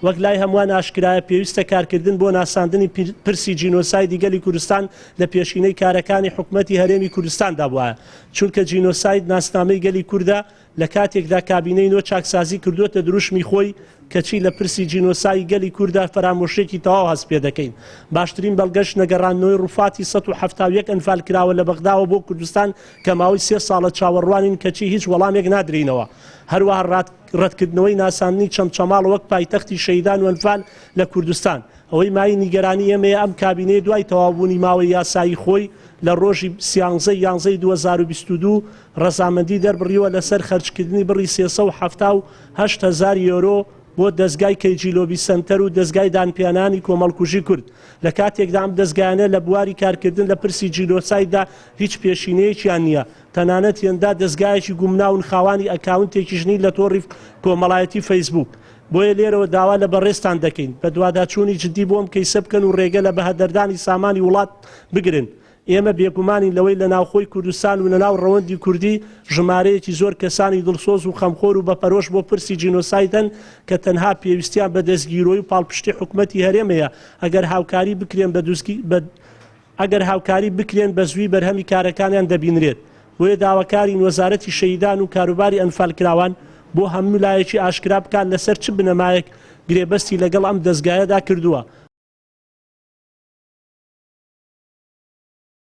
وەک لای هەمووان ئاشکرایە پێویستە کارکردن بۆ ناساندنی پرسی جینۆسایدی گەلی کوردستان لە پێشینەی کارەکانی حکوومەتی هەرێمی کوردستاندا بووە، چونکە جینۆساید ناسنامەی گەلی کووردە لە کاتێکدا کابینەی نۆ چاکسازی کردووەتە دروشمی خۆی کەچی لە پرسی جینۆسای گەلی کووردا فەرامۆشێکی تەواو هەست پێ دەکەین. باشترین بەڵگەش نەگەڕانەوەی ڕووفاتی 171 ئەنفال کراوە لە بەغداوە بۆ کوردستان کە ماوەی 3 ساڵە چاوەڕوانین کەچی هیچ وەڵامێک نادرینەوە. هەروەها ڕەتکردنەوەی ناساندنی چەمچەماڵ وەک پایتەختی شەیدان و ئەنفال لە کوردستان ئەوەی مای نیگەرانی ئێمەیە ئەم کابینەی دوای تەواوبوونی ماوەی یاسایی خۆی لە ڕۆژی 11 2022 ڕەزامەندی دەربڕیوە لەسەر خەرجکردنی بڕی 378,000 یۆرۆ بۆ دەستگای کەیجیلۆبی سنتەر و دەستگای دانپیانانی کۆمەڵکوژی کورد لە کاتێکدا ئەم دەستگایانە لە بواری کارکردن لە پرسی جینۆسایددا هیچ پێشینەیەکیان نییە، تەنانەت هێندا دەستگایەکی گومناون خاوانی ئەکاونتێکیژنی لە تۆڕی کۆمەڵایەتی فەیسبوک. بۆیە لێرەوە داوا لە بەڕێستان دەکەین بە دوواداچوونی جددی بۆم کەیسە بکەن و ڕێگە لە بەهەدەردانی سامانی وڵات بگرن. ئێمە بێگومانین لەوەی لە ناوخۆی کوردستان و لە ناو ڕەوەندی کوردی ژمارەیەکی زۆر کەسانی دڵسۆز و خەمخۆر و بەپەرۆش بۆ پرسی جینۆسایدن کە تەنها پێویستیان بە دەستگیرۆی و پاڵپشتی حکوومەتی هەرێمەیە ئەگەر هاوکاری بکرێن بە زووی بەرهەمی کارەکانیان دەبینرێت. بۆیە داواکارین وەزارەتی شەیدان و کاروباری ئەنفال کراوان بۆ هەموو لایەکی ئاشکرا بکات لەسەر چ بنەمایەک گرێبەستی لەگەڵ ئەم دەستگایەدا کردووە.